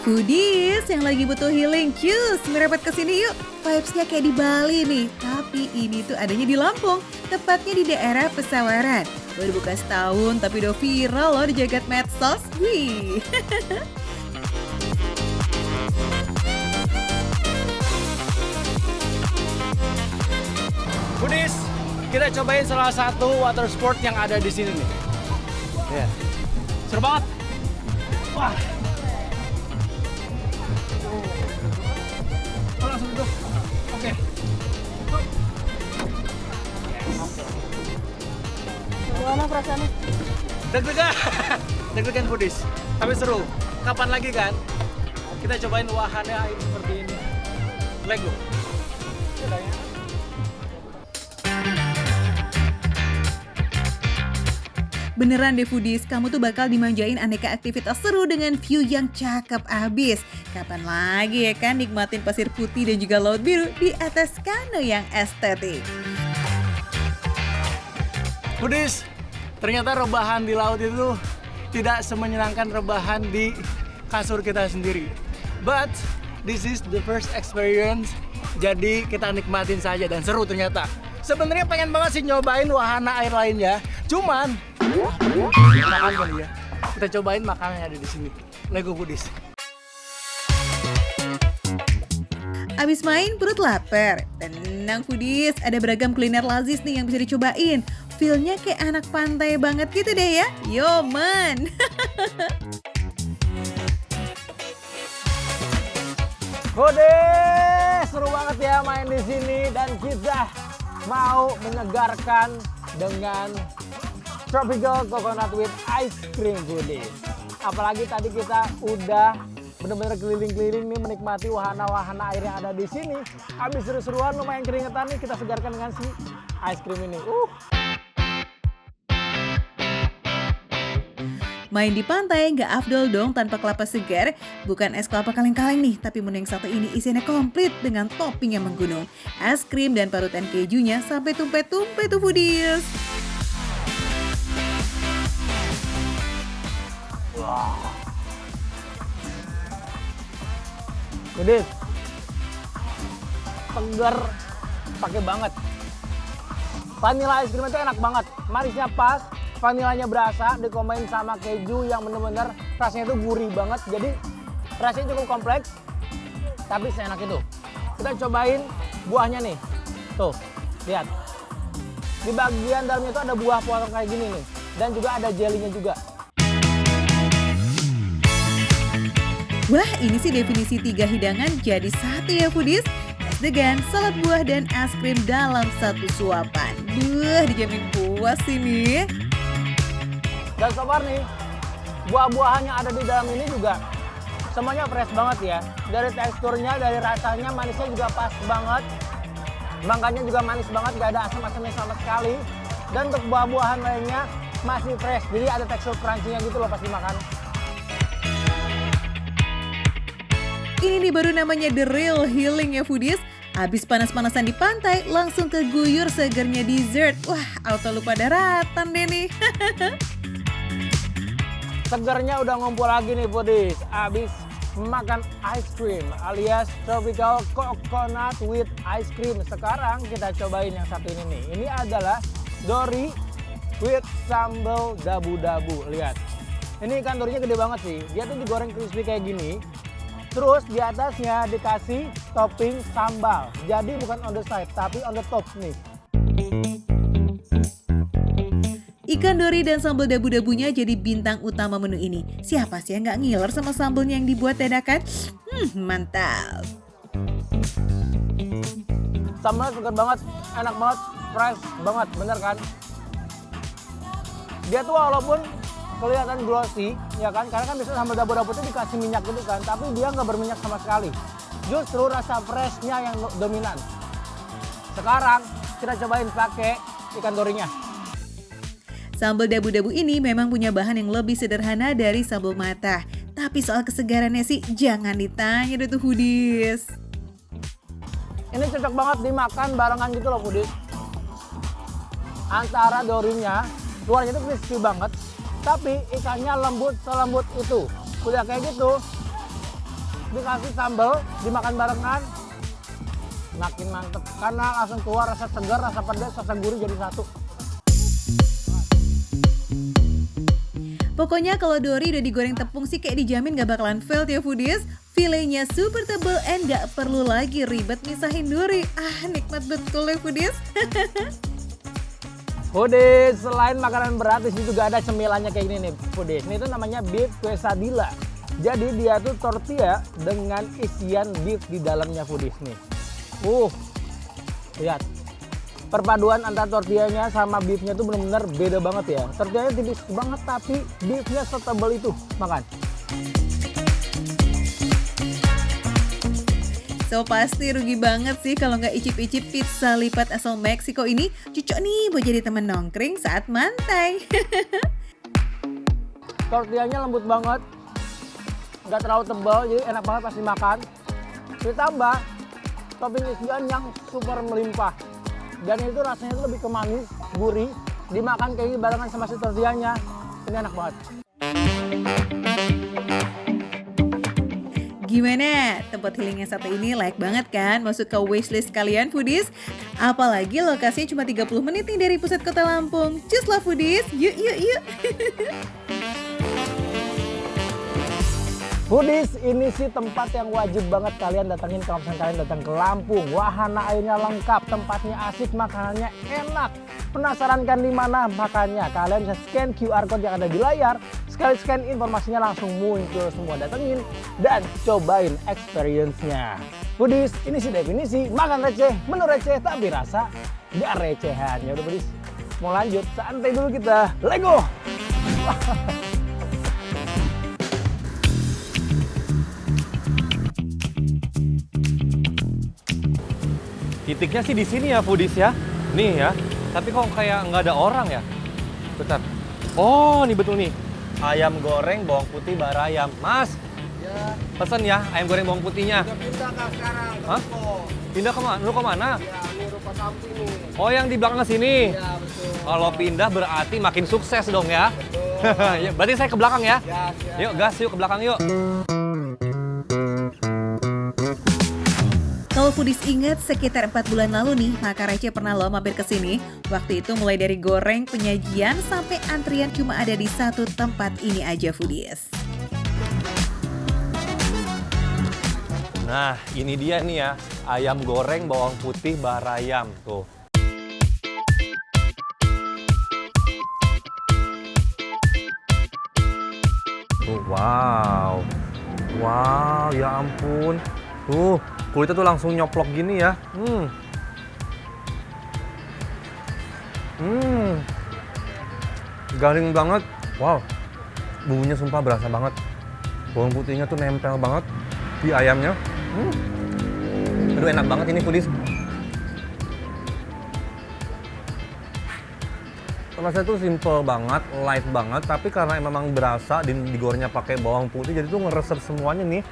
Foodies yang lagi butuh healing, cus, merapat ke sini yuk. Vibes-nya kayak di Bali nih, tapi ini tuh adanya di Lampung, tepatnya di daerah Pesawaran. Baru buka setahun tapi udah viral loh di jagat medsos. Wih. Foodies, kita cobain salah satu water sport yang ada di sini nih. Ya. Seru banget. Wah. Oh, langsung duduk. Oke. Gimana perasaannya? Deg-degan. Deg-degan Foodies. Tapi seru. Kapan lagi kan? Kita cobain wahana air seperti ini. Let's go. Beneran deh Foodies, kamu tuh bakal dimanjain aneka aktivitas seru dengan view yang cakep abis. Kapan lagi ya kan nikmatin pasir putih dan juga laut biru di atas kano yang estetik. Foodies, ternyata rebahan di laut itu tidak semenyenangkan rebahan di kasur kita sendiri. But this is the first experience, jadi kita nikmatin saja dan seru ternyata. Sebenarnya pengen banget sih nyobain wahana air lainnya, cuman makan kali ya. Kita cobain makanan yang ada di sini. Let's go Foodies. Abis main perut lapar. Tenang Foodies, ada beragam kuliner lazis nih yang bisa dicobain. Feel-nya kayak anak pantai banget gitu deh ya. Yo man. Foodies, seru banget ya main di sini dan kita mau menyegarkan dengan tropical coconut with ice cream Foodies. Apalagi tadi kita udah bener-bener keliling-keliling nih menikmati wahana-wahana air yang ada di sini. Habis seru-seruan lumayan keringetan nih, kita segarkan dengan si ice cream ini. Main di pantai nggak afdol dong tanpa kelapa segar. Bukan es kelapa kaleng-kaleng nih, tapi menu yang satu ini isinya komplit dengan topping yang menggunung. Es krim dan parutan kejunya sampai tumpe-tumpe tuh Foodies. Foodies, segar, pakai banget. Vanilla ice cream itu enak banget, manisnya pas, vanilanya berasa, dikombain sama keju yang bener-bener rasanya itu gurih banget. Jadi rasanya cukup kompleks, tapi seenak itu. Kita cobain buahnya nih, tuh, lihat. Di bagian dalamnya itu ada buah potong kayak gini nih, dan juga ada jelinya juga. Wah, ini sih definisi 3 hidangan jadi satu ya Foodies. Es degan, salad buah, dan es krim dalam satu suapan. Dijamin puas ini. Dan so far nih, buah-buahan yang ada di dalam ini juga semuanya fresh banget ya. Dari teksturnya, dari rasanya, manisnya juga pas banget. Mangkanya juga manis banget, gak ada asam-asamnya sama sekali. Dan untuk buah-buahan lainnya masih fresh, jadi ada tekstur crunchy-nya gitu loh pas dimakan. Ini nih baru namanya the real healing ya Foodies. Abis panas-panasan di pantai, langsung keguyur segernya dessert. Wah, auto lupa daratan deh nih. Segernya udah ngumpul lagi nih Foodies. Abis makan ice cream alias tropical coconut with ice cream. Sekarang kita cobain yang satu ini nih. Ini adalah dori with sambal dabu-dabu. Lihat. Ini ikan dorinya gede banget sih. Dia tuh digoreng crispy kayak gini. Terus di atasnya dikasih topping sambal. Jadi bukan on the side, tapi on the top nih. Ikan dori dan sambal dabu-dabunya jadi bintang utama menu ini. Siapa sih yang nggak ngiler sama sambalnya yang dibuat dadakan? Mantap. Sambalnya segar banget, enak banget, fresh banget, bener kan? Dia tuh walaupun kelihatan glossy, ya kan? Karena kan biasanya sambal dabu-dabu itu dikasih minyak gitu kan, tapi dia nggak berminyak sama sekali. Justru rasa freshnya yang dominan. Sekarang kita cobain pakai ikan dorinya. Sambal dabu-dabu ini memang punya bahan yang lebih sederhana dari sambal matah. Tapi soal kesegarannya sih jangan ditanya deh tuh Foodies. Ini cocok banget dimakan barengan gitu loh Foodies. Antara dorinya, luarnya itu crispy banget, tapi ikannya lembut selembut itu. Udah kayak gitu, dikasih sambal, dimakan barengan, makin mantep. Karena langsung keluar rasa segar, rasa pedas, rasa gurih jadi satu. Pokoknya kalau Dori udah digoreng tepung sih kayak dijamin gak bakalan fail ya foodies. Filenya super tebal and gak perlu lagi ribet misahin Dori. Nikmat betul ya foodies. Foodies, selain makanan berat, di sini juga ada cemilannya kayak gini nih foodies. Ini tuh namanya beef quesadilla. Jadi dia tuh tortilla dengan isian beef di dalamnya foodies nih. Lihat. Perpaduan antara tortillanya sama beefnya tuh bener-bener beda banget ya. Tortillanya tipis banget tapi beefnya setebal itu. Makan. So pasti rugi banget sih kalau nggak icip-icip pizza lipat asal Meksiko ini. Cocok nih buat jadi temen nongkring saat mantai. Tortillanya lembut banget. Nggak terlalu tebal, jadi enak banget pas dimakan. Ditambah topping isian yang super melimpah. Dan itu rasanya itu lebih ke manis, gurih. Dimakan kayak gini barengan sama si tortillanya. Ini enak banget. Gimana? Tempat healing yang satu ini layak banget kan masuk ke wishlist kalian foodies? Apalagi lokasinya cuma 30 menit nih dari pusat kota Lampung. Cus lah foodies, yuk yuk yuk. Foodies, ini sih tempat yang wajib banget kalian datengin kalau misalnya kalian datang ke Lampung. Wahana airnya lengkap, tempatnya asik, makanannya enak. Penasaran kan di mana? Makanya kalian bisa scan QR code yang ada di layar. Sekali scan informasinya langsung muncul semua. Datengin dan cobain experience-nya. Foodies, ini sih definisi makan receh, menu receh tapi rasa gak recehan. Ya udah foodies, mau lanjut, santai dulu kita. Let's go! Titiknya sih di sini ya foodies ya. Nih ya. Tapi kok kayak nggak ada orang ya? Bentar. Oh, ini betul nih. Ayam goreng bawang putih barayam. Mas. Ya, Pesen ya ayam goreng bawang putihnya. udah pindah Kak sekarang ke Hah? Ruko. Pindah ke mana? Lu ke mana? Ya, ini ruko samping nih. Oh, yang di belakang sini. Ya, betul. Kalau pindah berarti makin sukses dong ya. Betul. Ya, berarti saya ke belakang ya. Ya, siap. Yuk gas yuk ke belakang yuk. Kalau foodies ingat sekitar 4 bulan lalu nih, Maka Receh pernah loh mampir ke sini. Waktu itu mulai dari goreng, penyajian, sampai antrian cuma ada di satu tempat ini aja foodies. Nah, ini dia nih ya. Ayam goreng bawang putih barayam tuh. Wow. Wow, ya ampun. Tuh, kulitnya tuh langsung nyoplok gini ya. Garing banget. Wow. Bumbunya sumpah berasa banget. Bawang putihnya tuh nempel banget di ayamnya. Aduh, enak banget ini foodies. Rasanya tuh simple banget, light banget, tapi karena memang berasa digorengnya pakai bawang putih, jadi tuh ngeresep semuanya nih.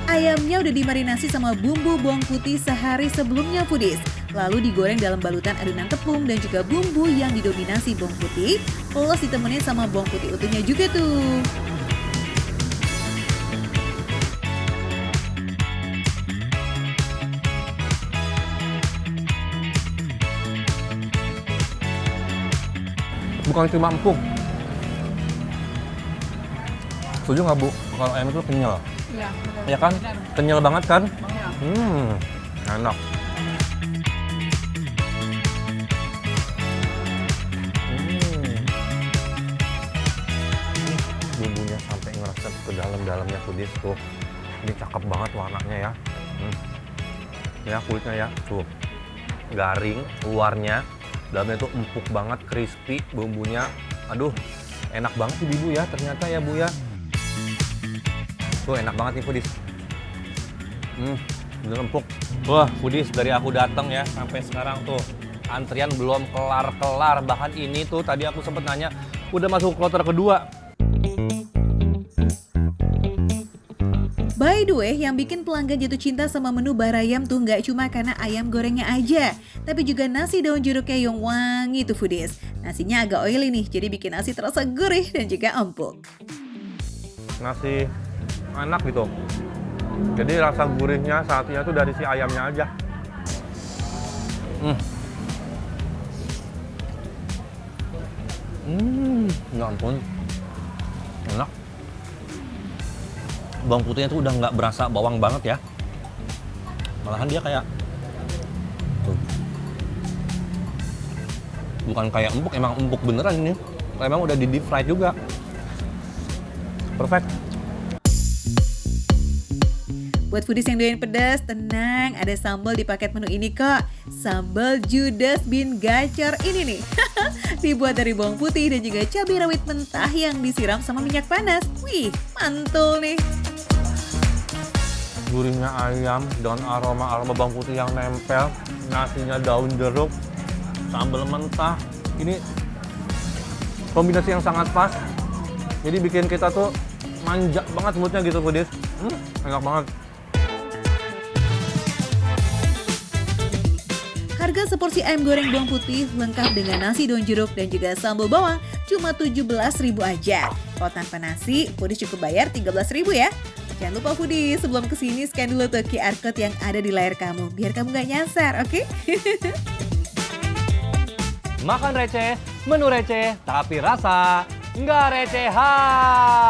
Ayamnya udah dimarinasi sama bumbu bawang putih sehari sebelumnya foodies. Lalu digoreng dalam balutan adonan tepung dan juga bumbu yang didominasi bawang putih, plus ditemenin sama bawang putih utuhnya juga tuh. Bukan cuma empuk. Setuju nggak Bu? Kalau ayam itu kenyal. Iya, benar. Ya kan? Kenyal banget kan? Iya. Enak. Bumbunya sampai ngeresep ke dalam-dalamnya foodies tuh. Ini cakep banget warnanya ya. Ya kulitnya ya, tuh. Garing, luarnya. Dalamnya tuh empuk banget, crispy, bumbunya. Aduh, enak banget sih Bu ya, ternyata ya Bu ya. Tuh enak banget nih foodies. Bener empuk. Wah, foodies dari aku datang ya sampai sekarang tuh antrian belum kelar-kelar. Bahkan ini tuh tadi aku sempet nanya udah masuk kloter kedua. By the way, yang bikin pelanggan jatuh cinta sama menu barayam tuh nggak cuma karena ayam gorengnya aja, tapi juga nasi daun jeruknya yang wangi tuh foodies. Nasinya agak oily nih, jadi bikin nasi terasa gurih dan juga empuk. masih enak gitu. Jadi rasa gurihnya saatnya tuh dari si ayamnya aja. Ya ampun, enak. Bawang putihnya tuh udah nggak berasa bawang banget ya. Malahan dia kayak tuh. Bukan kayak empuk, emang empuk beneran ini. Emang udah di deep fried juga. Perfect. Buat foodies yang doyan pedas, tenang, ada sambal di paket menu ini kok. Sambal Judas Bean Gacor ini nih. Dibuat dari bawang putih dan juga cabai rawit mentah yang disiram sama minyak panas. Wih, mantul nih. Gurihnya ayam dengan aroma bawang putih yang nempel, nasinya daun jeruk, sambal mentah. Ini kombinasi yang sangat pas. Jadi bikin kita tuh manja banget moodnya gitu foodies. Enak banget. Harga seporsi ayam goreng bawang putih lengkap dengan nasi daun jeruk dan juga sambal bawang cuma 17.000 aja. Kalau tanpa nasi, foodies cukup bayar 13.000 ya. Jangan lupa foodies, sebelum kesini scan dulu tuh QR code yang ada di layar kamu, biar kamu nggak nyasar, oke? Makan receh, menu receh, tapi rasa nggak recehan.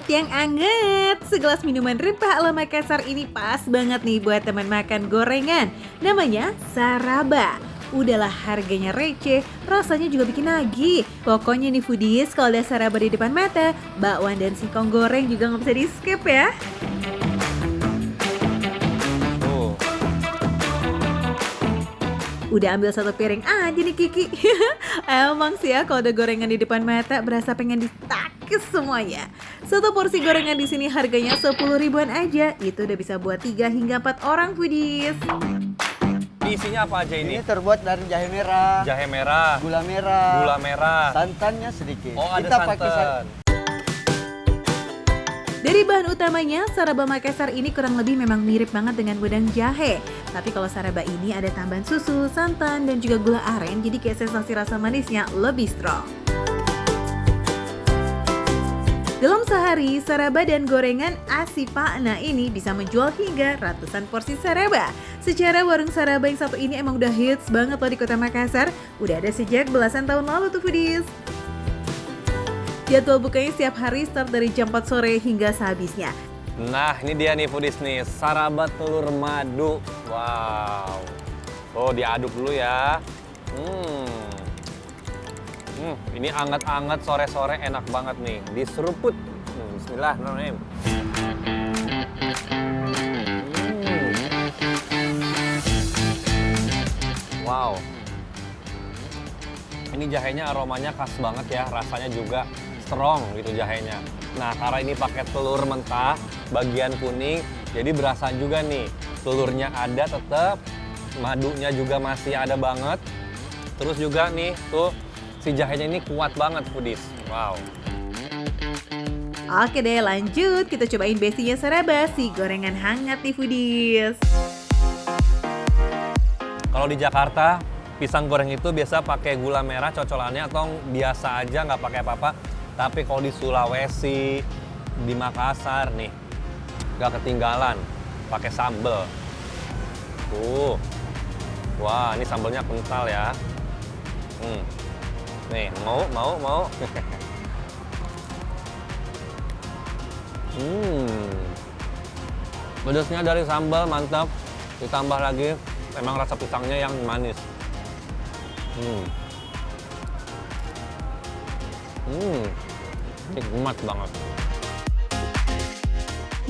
Yang anget. Segelas minuman rempah ala Makassar ini pas banget nih buat teman makan gorengan. Namanya Saraba. Udahlah harganya receh, rasanya juga bikin nagih. Pokoknya nih foodies, kalau ada Saraba di depan mata, bakwan dan singkong goreng juga nggak bisa di skip ya. Udah ambil satu piring aja nih Kiki. Emang sih ya kalau ada gorengan di depan mata berasa pengen ditakis semuanya. Satu porsi gorengan di sini harganya 10 ribuan aja. Itu udah bisa buat 3 hingga 4 orang foodies. Isinya apa aja Ini ini? terbuat dari jahe merah, Jahe merah, gula merah, gula merah. santannya sedikit. Oh, ada Kita pakai santan. Dari bahan utamanya, Saraba Makassar ini kurang lebih memang mirip banget dengan wedang jahe. Tapi kalau Saraba ini ada tambahan susu, santan, dan juga gula aren, jadi kayak sensasi rasa manisnya lebih strong. Dalam sehari, Saraba dan gorengan Asipakna ini bisa menjual hingga ratusan porsi Saraba. Secara warung Saraba yang satu ini emang udah hits banget loh di kota Makassar. Udah ada sejak belasan tahun lalu tuh foodies. Jadwal bukanya setiap hari start dari jam 4 sore hingga sehabisnya. Nah, ini dia nih foodies nih, Saraba telur madu. Wow. Oh, diaduk dulu ya. Ini anget-anget sore-sore enak banget nih. Diseruput. Bismillahirrahmanirrahim. Wow. Ini jahenya aromanya khas banget ya, rasanya juga strong gitu jahenya. Nah, karena ini pakai telur mentah, bagian kuning, jadi berasa juga nih. Telurnya ada tetap, madunya juga masih ada banget. Terus juga nih, tuh si jahenya ini kuat banget foodies. Wow. Oke deh lanjut, kita cobain bestinya Saraba, si gorengan hangat nih foodies. Kalau di Jakarta, pisang goreng itu biasa pakai gula merah cocolannya atau biasa aja nggak pakai apa-apa. Tapi kalau di Sulawesi, di Makassar nih, nggak ketinggalan pakai sambal. Tuh, wah ini sambalnya kental ya. Nih mau. Pedasnya dari sambal mantap, ditambah lagi memang rasa pisangnya yang manis. Nikmat banget.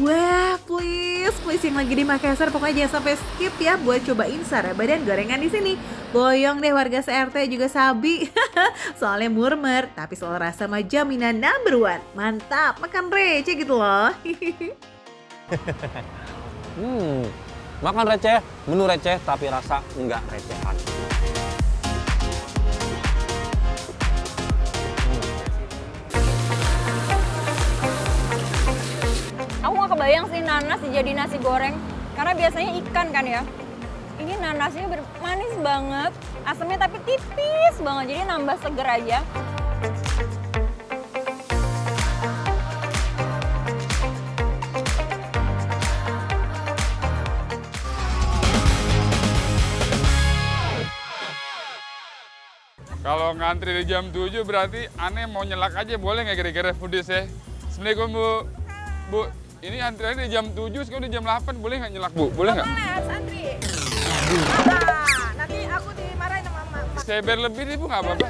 Wah, please yang lagi di Makassar pokoknya jangan sampai skip ya buat cobain Saraba dan gorengan di sini. Boyong deh warga se-RT juga sabi. Soalnya murmer, tapi soal rasa mah jaminan #1. Mantap, makan receh gitu loh. Makan receh, menu receh tapi rasa enggak recehan. kebayang sih nanas jadi nasi goreng. Karena biasanya ikan kan ya. Ini nanasnya manis banget, asamnya tapi tipis banget, jadi nambah seger aja. Kalau ngantri di jam 7 berarti aneh mau nyelak aja boleh nggak kira-kira foodies ya? Assalamualaikum Bu. Bu, ini antriannya di jam 7, sekarang di jam 8, boleh nggak nyelak Bu? Boleh nggak? Boleh, harus antri. Nah, nanti aku dimarahin sama mama. Saya bayar lebih nih Bu, nggak apa-apa.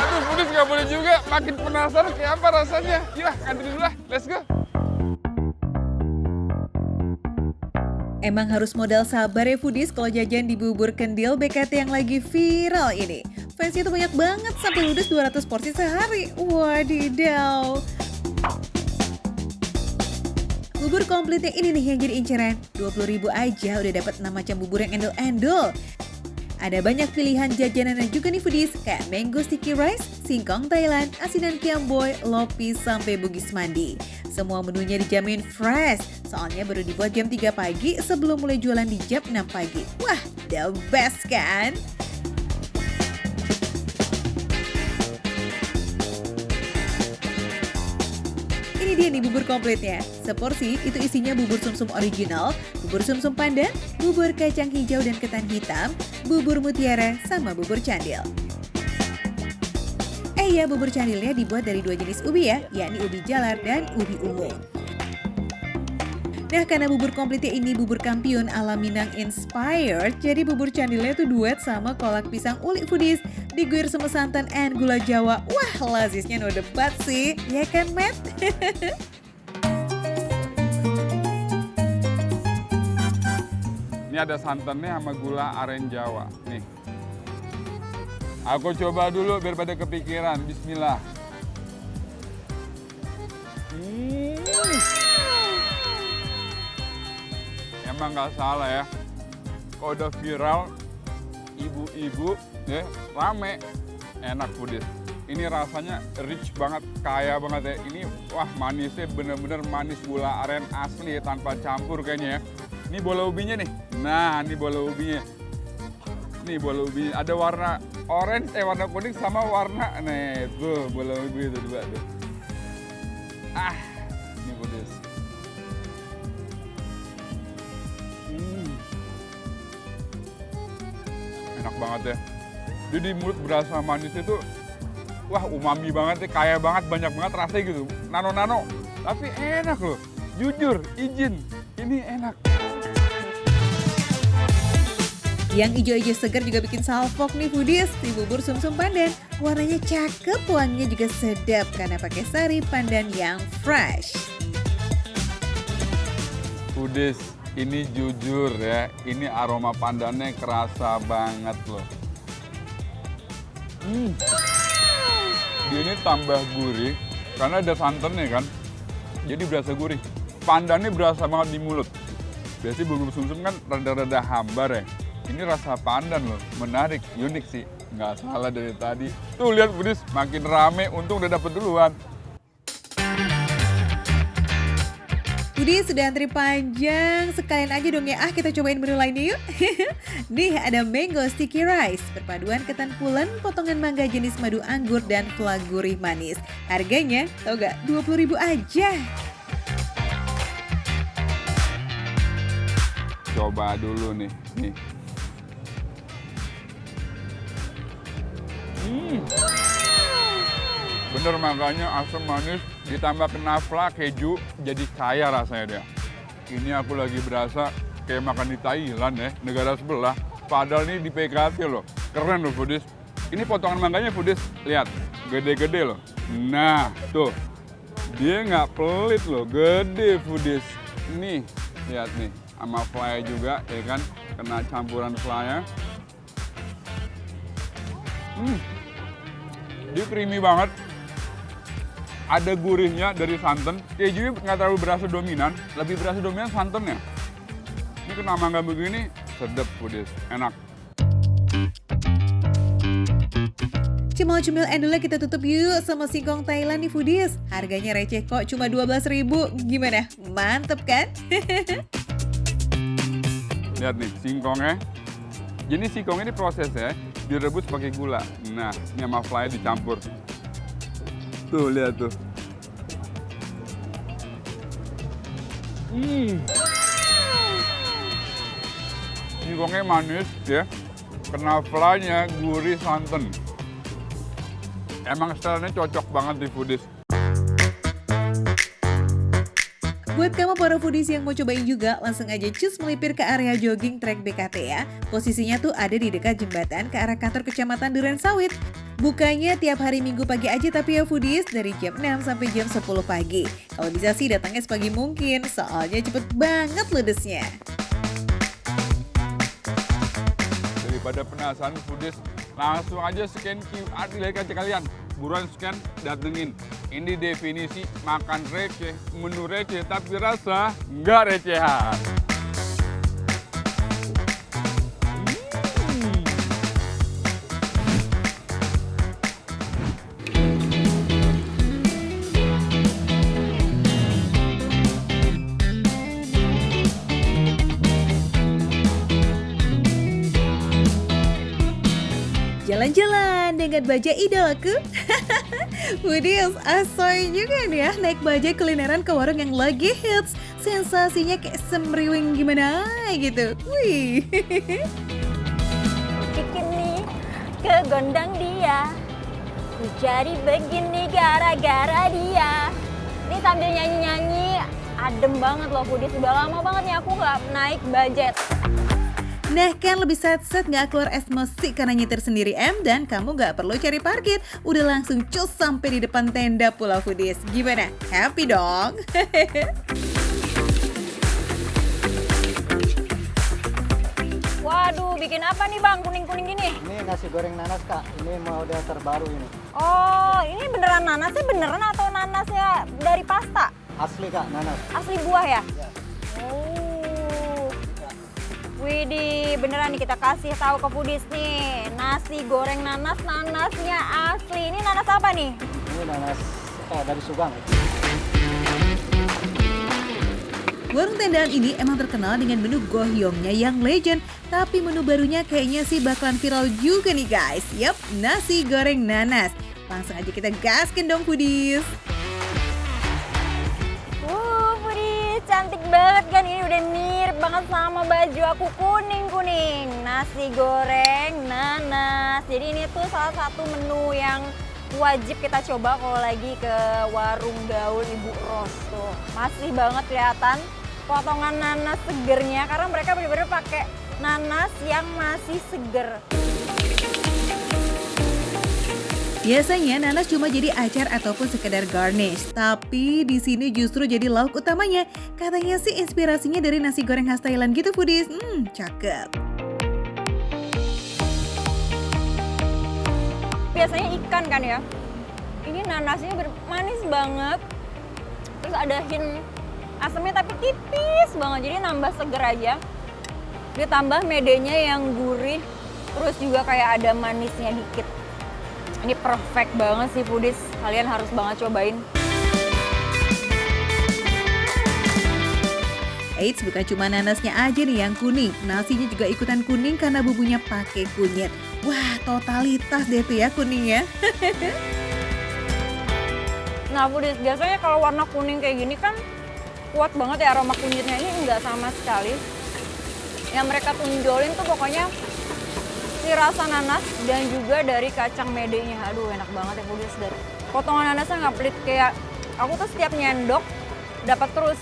Aduh, foodies nggak boleh juga, makin penasaran kayak apa rasanya. Gila, antri dulu lah, let's go. Emang harus modal sabar ya foodies kalau jajan di bubur kendil BKT yang lagi viral ini. Fansnya tuh banyak banget sampai ludes 200 porsi sehari. Wadidaw. Bubur komplitnya ini nih yang jadi inceran. 20.000 aja udah dapat 6 macam bubur yang endol-endol. Ada banyak pilihan jajanannya juga nih foodies, kayak mango sticky rice, singkong Thailand, asinan kiamboy, lopi, sampai bugis mandi. Semua menunya dijamin fresh, soalnya baru dibuat jam 3 pagi sebelum mulai jualan di jam 6 pagi. Wah, the best kan? Ini dia nih bubur komplitnya. Seporsi itu isinya bubur sumsum original, bubur sumsum pandan, bubur kacang hijau dan ketan hitam, bubur mutiara, sama bubur candil. Ya, bubur candilnya dibuat dari 2 jenis ubi ya, yakni ubi jalar dan ubi ungu. Nah, karena bubur komplitnya ini bubur kampiun ala Minang inspired, jadi bubur candilnya tuh duet sama kolak pisang uli foodies, diguir sama santan and gula jawa. Wah, lazisnya no debat sih, ya kan Matt? Ini ada santannya sama gula aren Jawa, nih. Aku coba dulu biar pada kepikiran. Bismillah. Emang nggak salah ya. Kalau udah viral, ibu-ibu ya rame, enak foodies. Ini rasanya rich banget, kaya banget ya. Ini wah manisnya bener-bener manis gula aren asli tanpa campur kayaknya ya. Ini bola ubinya nih. Nah, ini bola ubinya. Nih bola ubi ada warna orange, warna kuning sama warna nih tuh bola ubi itu dua tuh. Ini pedes. Enak banget ya. Jadi di mulut berasa manis itu, wah umami banget ya, kaya banget, banyak banget rasanya gitu. Nano-nano, tapi enak loh. Jujur, izin, ini enak. Yang ijo-ijo segar juga bikin salfok nih foodies di bubur sumsum pandan. Warnanya cakep, wanginya juga sedap karena pakai sari pandan yang fresh. Foodies, ini jujur ya, ini aroma pandannya kerasa banget loh. Dia ini tambah gurih karena ada santannya kan, jadi berasa gurih. Pandannya berasa banget di mulut. Biasanya bubur sumsum kan rada-rada hambar ya. Ini rasa pandan loh, menarik, unik sih. Nggak salah dari tadi. Tuh lihat foodies, makin rame, untung udah dapet duluan. Foodies sudah antri panjang, sekalian aja dong ya. Kita cobain menu lainnya yuk. Nih ada mango sticky rice, perpaduan ketan pulen, potongan mangga jenis madu anggur dan fla gurih manis. Harganya, tau gak, 20.000 aja. Coba dulu nih. Bener makanya asam manis ditambah kenafla keju jadi kaya rasanya dia. Ini aku lagi berasa kayak makan di Thailand ya, negara sebelah. Padahal ini di PKT loh, keren loh foodies. Ini potongan mangganya foodies, lihat gede-gede loh. Nah tuh, dia nggak pelit loh, gede foodies. Nih, lihat nih, sama fly juga ya kan, kena campuran fly-nya. Dia creamy banget. Ada gurihnya dari santan. Kejunya nggak terlalu berasa dominan, lebih berasa dominan santannya. Ini kena mangga begini, sedap foodies, enak. Cemil-cemil endulnya kita tutup yuk sama singkong Thailand nih foodies. Harganya receh kok, cuma 12.000. Gimana? Mantep kan? Lihat nih singkongnya. Jadi singkong ini prosesnya direbus pakai gula. Nah, ini sama fly dicampur. Tuh, lihat tuh. Singkongnya manis ya. Kena fly-nya gurih santan. Emang stylenya cocok banget di foodies. Buat kamu para foodies yang mau cobain juga, langsung aja cus melipir ke area jogging track BKT ya. Posisinya tuh ada di dekat jembatan ke arah kantor kecamatan Duren Sawit. Bukanya tiap hari Minggu pagi aja tapi ya foodies, dari jam 6 sampai jam 10 pagi. Kalau bisa sih datangnya sepagi mungkin, soalnya cepet banget ludesnya. Daripada penasaran foodies, langsung aja scan QR di layar kaca kalian. Buruan scan, datengin. Ini definisi makan receh, menu receh, tapi rasa nggak recehan. Jalan-jalan dengan bajai idolaku. Foodies, asoy juga nih ya naik bajai kulineran ke warung yang lagi hits. Sensasinya kayak semriwing gimana gitu. Wih. Bikin nih ke gondang dia. Ku jadi begini gara-gara dia. Ini sambil nyanyi-nyanyi, adem banget loh foodies. Udah lama banget nih aku nggak naik budget. Nah kan lebih set-set gak keluar emosi karena nyetir sendiri dan kamu gak perlu cari parkir. Udah langsung cus sampai di depan tenda Pulau Foodies. Gimana? Happy dong? Waduh, bikin apa nih bang kuning-kuning gini? Ini nasi goreng nanas kak, ini model terbaru ini. Oh, ini beneran nanasnya beneran atau nanasnya dari pasta? Asli kak, nanas. Asli buah ya? Ya. Oh. Widih, beneran nih kita kasih tahu ke foodies nih. Nasi goreng nanas, nanasnya asli. Ini nanas apa nih? Ini nanas dari Subang. Warung tendaan ini emang terkenal dengan menu gohyongnya yang legend. Tapi menu barunya kayaknya sih bakalan viral juga nih guys. Yap, nasi goreng nanas. Langsung aja kita gaskin dong foodies. Foodies, cantik banget kan. Ini udah mirip banget sama baju aku kuning-kuning. Nasi goreng nanas. Jadi ini tuh salah satu menu yang wajib kita coba kalau lagi ke warung gaul Ibu Ros tuh. Masih banget kelihatan potongan nanas segernya karena mereka benar-benar pakai nanas yang masih seger. Biasanya nanas cuma jadi acar ataupun sekedar garnish, tapi di sini justru jadi lauk utamanya. Katanya sih inspirasinya dari nasi goreng khas Thailand gitu foodies. Cakep. Biasanya ikan kan ya. Ini nanasnya manis banget. Terus ada hint asamnya tapi tipis banget. Jadi nambah seger aja. Ditambah medenya yang gurih. Terus juga kayak ada manisnya dikit. Ini perfect banget sih foodies. Kalian harus banget cobain. Eits, bukan cuma nanasnya aja nih yang kuning. Nasinya juga ikutan kuning karena bumbunya pakai kunyit. Wah, totalitas deh tuh ya kuningnya. Nah foodies, biasanya kalau warna kuning kayak gini kan kuat banget ya aroma kunyitnya. Ini enggak sama sekali. Yang mereka tonjolin tuh pokoknya si rasa nanas dan juga dari kacang medenya. Aduh enak banget ya foodies. Dari potongan nanasnya nggak pelit, kayak aku tuh setiap nyendok dapat terus.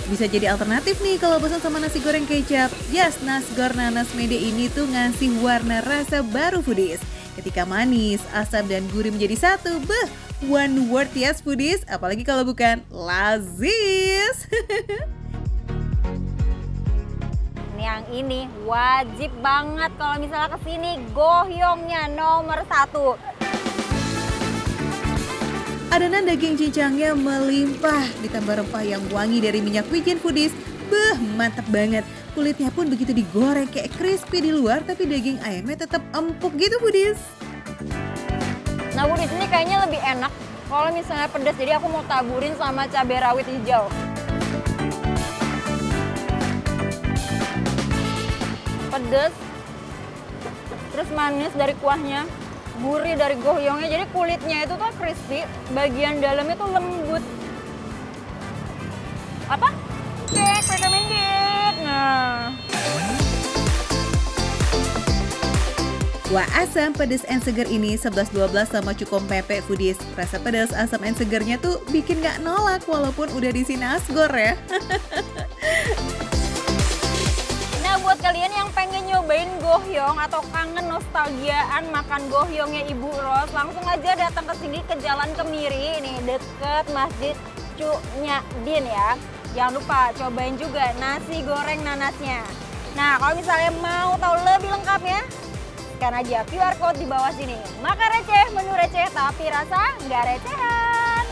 Bisa jadi alternatif nih kalau bosan sama nasi goreng kecap. Yes, nasgor nanas mede ini tuh ngasih warna rasa baru foodies. Ketika manis, asam dan gurih menjadi satu, one word yes foodies. Apalagi kalau bukan lazis. Yang ini wajib banget kalau misalnya kesini, gohyongnya nomor 1. Adonan daging cincangnya melimpah, ditambah rempah yang wangi dari minyak wijen foodies. Beh, mantap banget. Kulitnya pun begitu digoreng kayak crispy di luar tapi daging ayamnya tetap empuk gitu foodies. Nah foodies, ini kayaknya lebih enak kalau misalnya pedas, jadi aku mau taburin sama cabai rawit hijau. Pedas, terus manis dari kuahnya, gurih dari gohyongnya, jadi kulitnya itu tuh crispy, bagian dalamnya tuh lembut. Apa? Cek, recommended. Nah. Kuah asam, pedas, and seger ini 11-12 sama cukup pepek foodies. Rasa pedas, asam, and segernya tuh bikin gak nolak walaupun udah diisi nasgor ya. Nah buat kalian yang pengen nyobain gohyong atau kangen nostalgiaan makan gohyongnya Ibu Ros, langsung aja datang ke sini ke Jalan Kemiri, nih deket Masjid Cuknya Din ya. Jangan lupa cobain juga nasi goreng nanasnya. Nah kalau misalnya mau tahu lebih lengkapnya, scan aja QR code di bawah sini. Makan receh, menu receh, tapi rasa nggak recehan.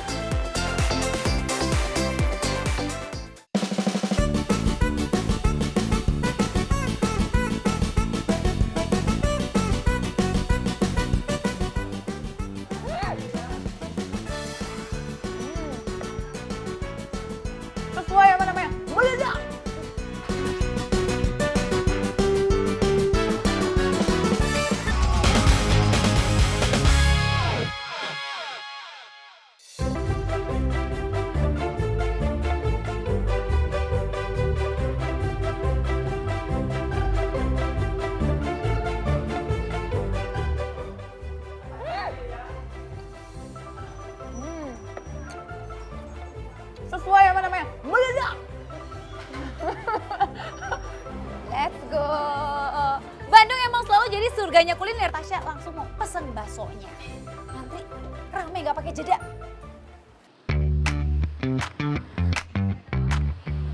Sesuai apa namanya? Meledak! Sesuai apa namanya? Meledak! Let's go! Bandung emang selalu jadi surganya kuliner. Tasya langsung mau pesen baksonya. Nanti rame gak pakai jeda.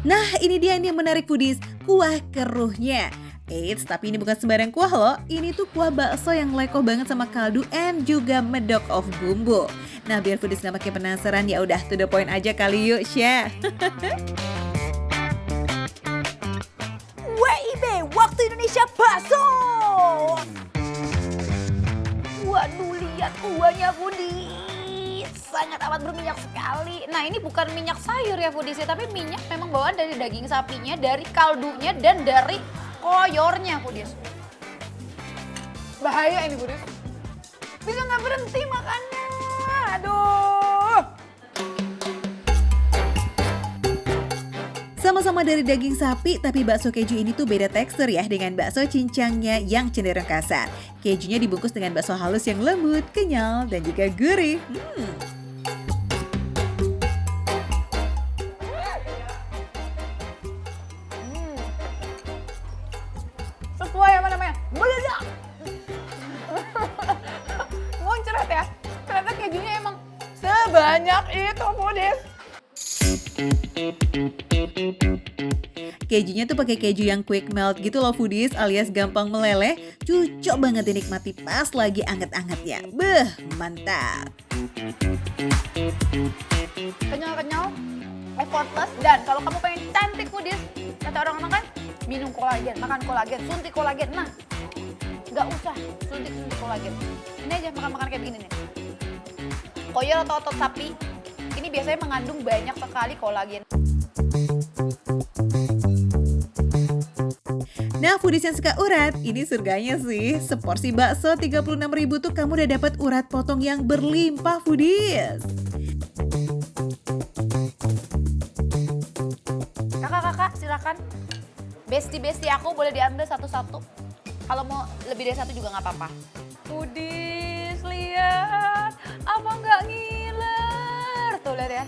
Nah ini dia yang menarik foodies, kuah keruhnya. Eits, tapi ini bukan sembarang kuah loh. Ini tuh kuah bakso yang lekoh banget sama kaldu and juga medok of bumbu. Nah biar foodies gak makin penasaran, ya udah to the point aja kali yuk, Syah. WIB, Waktu Indonesia Bakso! Waduh, lihat kuahnya foodies. Sangat amat berminyak sekali. Nah ini bukan minyak sayur ya foodies, tapi minyak memang bawaan dari daging sapinya, dari kaldunya, dan dari koyornya foodies. Bahaya ini foodies. Bisa nggak berhenti makannya. Aduh. Sama-sama dari daging sapi, tapi bakso keju ini tuh beda tekstur ya dengan bakso cincangnya yang cenderung kasar. Kejunya dibungkus dengan bakso halus yang lembut, kenyal, dan juga gurih. Sesuai apa namanya? Meledak! Muncrat ya. Ternyata kejunya emang sebanyak itu foodies. Kejunya tuh pakai keju yang quick melt gitu loh foodies, alias gampang meleleh. Cocok banget dinikmati pas lagi anget-angetnya. Beh, mantap. Kenyal-kenyal, effortless, dan kalau kamu pengen cantik foodies, kata orang-orang kan minum kolagen, makan kolagen, suntik kolagen. Nah, nggak usah suntik kolagen. Ini aja makan-makan kayak begini nih. Koyor atau otot sapi, ini biasanya mengandung banyak sekali kolagen. Nah foodies yang suka urat, ini surganya sih. Seporsi bakso 36.000 tuh kamu udah dapat urat potong yang berlimpah foodies. Kakak-kakak silakan. Besti-besti aku boleh diambil satu-satu. Kalau mau lebih dari satu juga nggak apa-apa. Foodies, lihat. Apa nggak ngiler? Tuh lihat ya.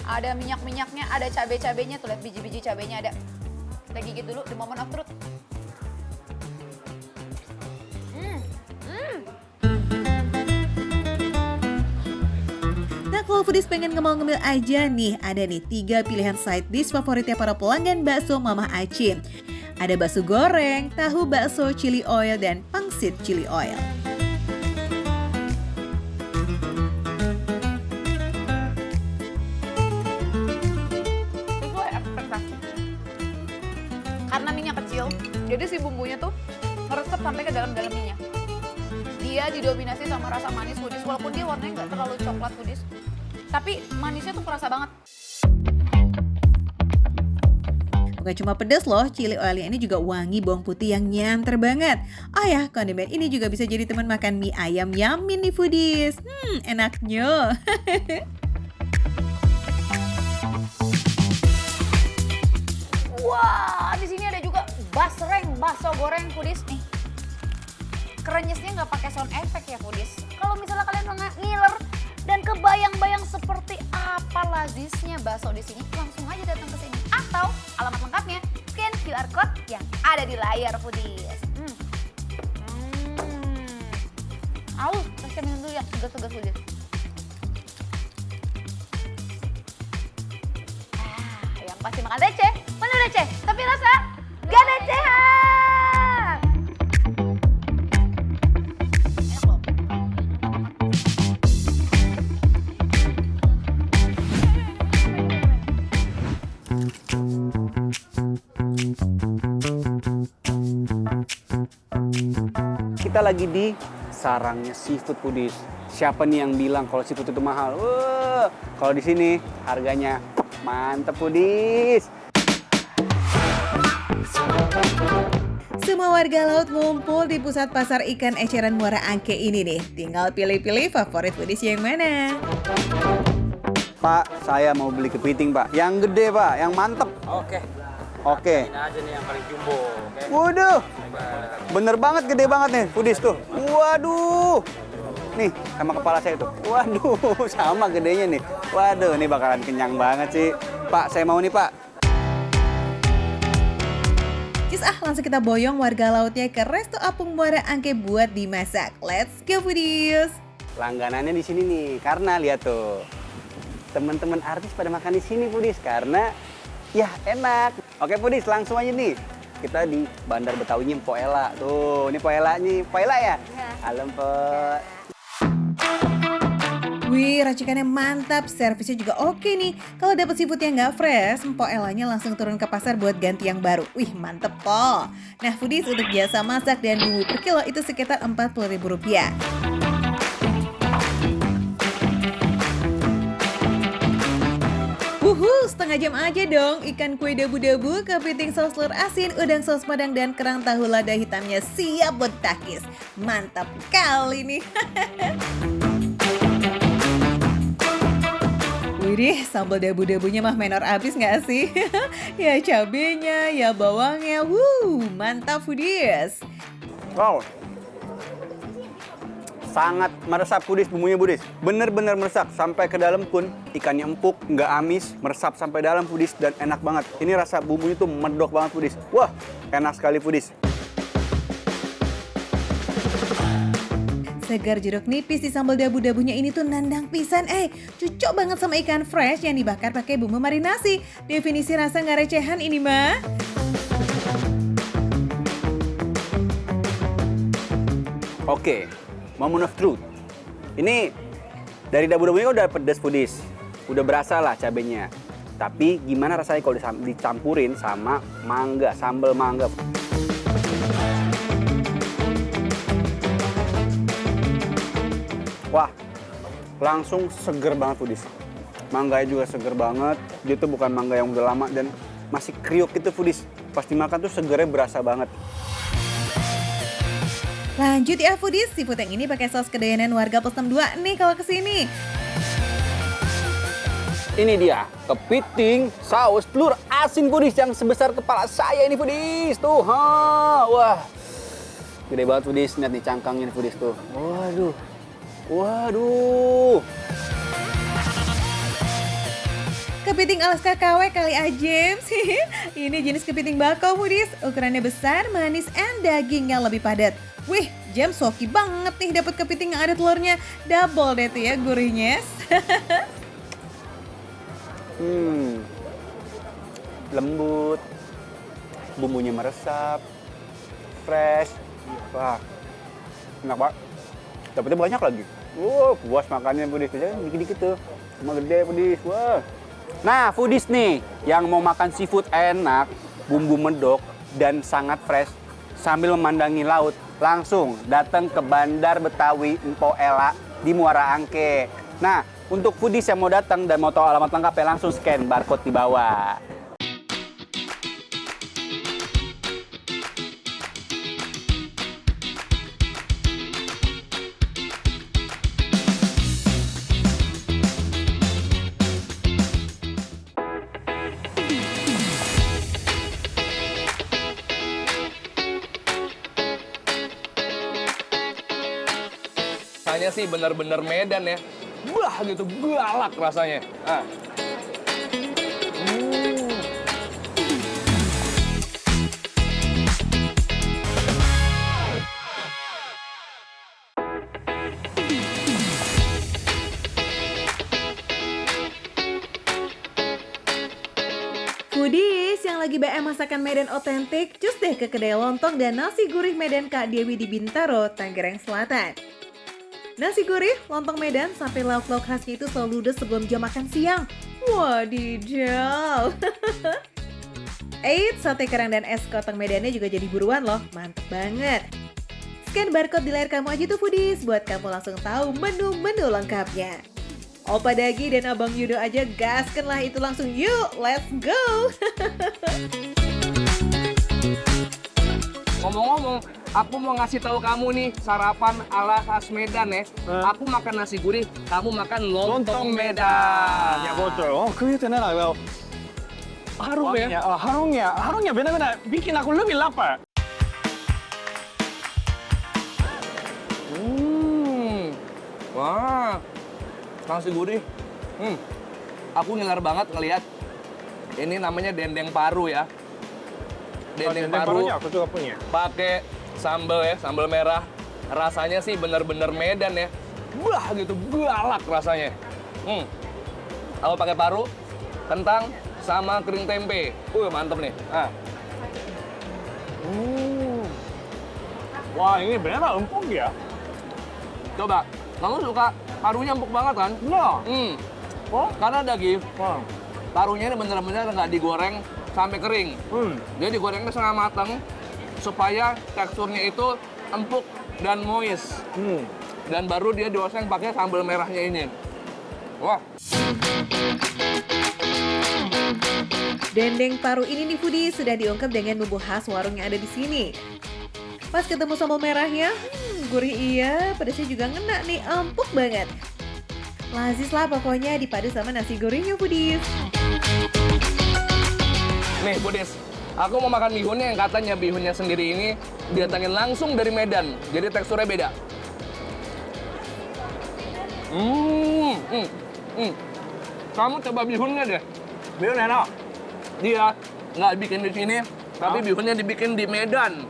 Ada minyak-minyaknya, ada cabai-cabainya. Tuh lihat biji-biji cabainya ada. Kita gigit dulu the moment of truth. Nah kalau foodies pengen ngemil aja nih, ada nih 3 pilihan side dish favoritnya para pelanggan bakso Mama Acim. Ada bakso goreng, tahu bakso chili oil, dan pangsit chili oil. Sesuai. Jadi si bumbunya tuh meresap sampai ke dalam-dalam minyak. Dia didominasi sama rasa manis foodies, walaupun dia warnanya nggak terlalu coklat foodies. Tapi manisnya tuh kerasa banget. Bukan cuma pedas loh, chili oilnya ini juga wangi bawang putih yang nyanter banget. Oh ya, kondimen ini juga bisa jadi teman makan mie ayam yamin nih foodies. Enaknya. Wah, di sini ada juga basreng, bakso goreng foodies nih. Krenyesnya nggak pakai sound effect ya foodies. Kalau misalnya kalian ngiler dan kebayang-bayang seperti apa lazisnya bakso di sini, langsung aja datang ke sini. Atau alamat lengkapnya scan QR code yang ada di layar foodies. Aus, kita minum dulu yang segar-segar foodies. Yang pasti makan receh, menu receh, tapi rasa gak recehan. Enak loh. Kita lagi di sarangnya seafood foodies. Siapa nih yang bilang kalau seafood itu mahal? Wah, kalau di sini harganya mantep foodies. Semua warga laut ngumpul di pusat pasar ikan eceran Muara Angke ini nih. Tinggal pilih-pilih favorit foodies yang mana. Pak, saya mau beli kepiting, Pak. Yang gede, Pak. Yang mantep. Oke. Ini aja nih yang paling jumbo. Oke. Waduh. Bener banget, gede banget nih foodies tuh. Waduh. Nih, sama kepala saya tuh. Waduh, sama gedenya nih. Waduh, ini bakalan kenyang banget sih. Pak, saya mau nih, Pak. Langsung kita boyong warga lautnya ke Resto Apung Muara Angke buat dimasak. Let's go foodies. Langganannya di sini nih, karena lihat tuh. Teman-teman artis pada makan di sini foodies karena ya enak. Oke foodies, langsung aja nih. Kita di Bandar Betawinya Po Ela. Tuh, ini Po Elanya. Po Ela ya? Halo, Po. Wih, racikannya mantap, servisnya juga oke nih. Kalau dapet seafood yang nggak fresh, Mpok Elanya langsung turun ke pasar buat ganti yang baru. Wih, mantep po. Nah, foodies untuk jasa masak dan bumbu per kilo itu sekitar Rp40.000. Setengah jam aja dong. Ikan kue dabu-dabu, kepiting saus telur asin, udang saus padang, dan kerang tahu lada hitamnya siap buat takis. Mantap kali nih. Widih, sambal dabu-dabunya mah menor abis nggak sih? Ya cabenya, ya bawangnya, mantap foodies. Wow, sangat meresap foodies, bumbunya foodies. Bener-bener meresap, sampai ke dalam pun ikannya empuk, nggak amis, meresap sampai dalam foodies dan enak banget. Ini rasa bumbunya tuh medok banget foodies. Wah, enak sekali foodies. Segar jeruk nipis di sambal dabu-dabunya ini tuh nandang pisan. Cocok banget sama ikan fresh yang dibakar pakai bumbu marinasi. Definisi rasa nggak recehan ini mah. Oke, moment of truth. Ini dari dabu-dabunya udah pedas foodies. Udah berasa lah cabenya. Tapi gimana rasanya kalau dicampurin sama mangga, sambal mangga. Wah, langsung seger banget foodies. Mangganya juga seger banget. Dia tuh bukan mangga yang udah lama dan masih kriuk gitu foodies. Pas dimakan tuh segernya berasa banget. Lanjut ya foodies, seafood yang ini pakai saus kedayanan warga Pos 62 nih kalau kesini. Ini dia, kepiting saus telur asin foodies yang sebesar kepala saya ini foodies. Tuh, wah. Gede banget foodies, lihat nih cangkangnya nih foodies tuh. Waduh. Kepiting Alaska KW kali aja sih. Ini jenis kepiting bakau foodies. Ukurannya besar, manis, and dagingnya lebih padat. Wih, James hoki banget nih dapat kepiting yang ada telurnya. Double deh tuh ya gurihnya. Lembut. Bumbunya meresap. Fresh. Wah. Enak banget. Dapetnya banyak lagi. Puas makannya foodies. Biasanya dikit-dikit tuh. Cuma gede foodies. Wah. Nah, foodies nih yang mau makan seafood enak, bumbu medok dan sangat fresh, sambil memandangi laut, langsung datang ke Bandar Betawi Empo Ela di Muara Angke. Nah, untuk foodies yang mau datang dan mau tahu alamat lengkapnya, langsung scan barcode di bawah. Rasanya sih bener-bener Medan ya. Wah gitu, galak rasanya. Foodies yang lagi BM masakan Medan otentik, cus deh ke kedai lontong dan nasi gurih Medan Kak Dewi di Bintaro, Tangerang Selatan. Nasi gurih, lontong Medan, sampai lauk-lauk khasnya itu selalu ludes sebelum jam makan siang. Wadidaw! Eits, sate kerang dan es kotong Medannya juga jadi buruan loh, mantep banget. Scan barcode di layar kamu aja tuh Foodies, buat kamu langsung tahu menu-menu lengkapnya. Opa Dagi dan Abang Yudo aja gaskan lah itu langsung, yuk let's go! Ngomong-ngomong, aku mau ngasih tahu kamu nih sarapan ala khas Medan ya. Aku makan nasi gurih, kamu makan lontong Medan. Ya betul. 그게 되나? Harum ya. 하롱이야 benar-benar bikin aku lebih lapar. Wah, nasi gurih. Aku ngiler banget ngelihat. Ini namanya dendeng paru ya. Dendeng paru aku juga punya. pakai sambal ya, sambal merah. Rasanya sih bener-bener Medan ya. Wah gitu, galak rasanya. Kalau pakai paru, kentang, sama kering tempe. Mantep nih. Wah, ini benar empuk ya. Coba, kamu suka parunya empuk banget kan? Nah. Karena daging, parunya ini bener-bener nggak digoreng sampai kering. Dia digorengnya setengah matang supaya teksturnya itu empuk dan moist. Dan baru dia dioseng pakai sambal merahnya ini. Wah. Dendeng paru ini nih Foodies sudah diungkep dengan bumbu khas warung yang ada di sini. Pas ketemu sambal merahnya, gurih iya, pedasnya juga ngena nih, empuk banget. Lazis lah pokoknya dipadu sama nasi gorengnya Foodies. Nih Budis, aku mau makan bihunnya yang katanya bihunnya sendiri ini didatangin langsung dari Medan. Jadi teksturnya beda. Kamu coba bihunnya deh. Bihun enak. Dia nggak bikin di sini, tapi bihunnya dibikin di Medan.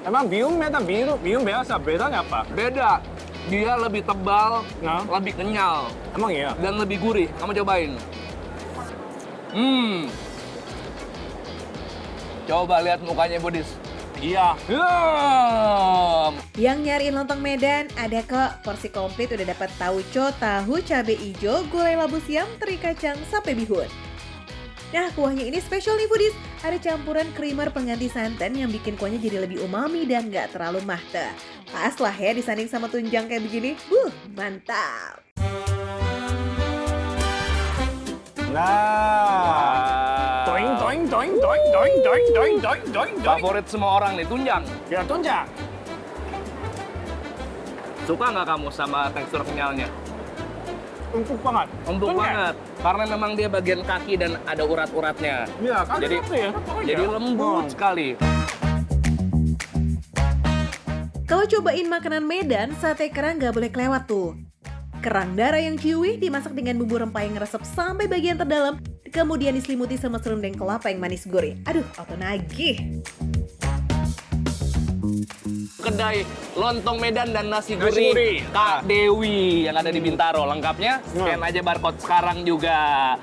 Emang bihun Medan bihun biasa bedanya apa? Beda. Dia lebih tebal, lebih kenyal, Emang iya. dan lebih gurih. Kamu cobain. Coba lihat mukanya Budis. Iya. Yang nyariin lontong Medan, ada kok. Porsi komplit udah dapat tauco, tahu, cabai hijau, gulai labu siam, teri kacang, sampai bihun. Nah, kuahnya ini spesial nih Foodies. Ada campuran creamer pengganti santan yang bikin kuahnya jadi lebih umami dan nggak terlalu mahte. Pas lah ya disanding sama tunjang kayak begini. Mantap! Nah. Toing. Favorit semua orang nih, tunjang. Ya tunjang. Suka nggak kamu sama tekstur kenyalnya? Empuk banget. Empuk banget. Karena memang dia bagian kaki dan ada urat-uratnya. Iya, kan Jadi jadi lembut sekali. Kalau cobain makanan Medan, sate kerang nggak boleh kelewat tuh. Kerang darah yang chewy dimasak dengan bumbu rempah yang ngeresep sampai bagian terdalam, kemudian diselimuti sama serundeng kelapa yang manis gurih. Aduh, auto nagih. Kedai lontong Medan dan nasi gurih Kak Dewi yang ada di Bintaro. Lengkapnya scan aja barcode sekarang juga.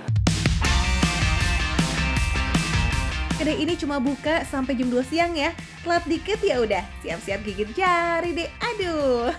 Kedai ini cuma buka sampai jam 2 siang ya. Telat dikit ya udah, siap-siap gigit jari deh. Aduh.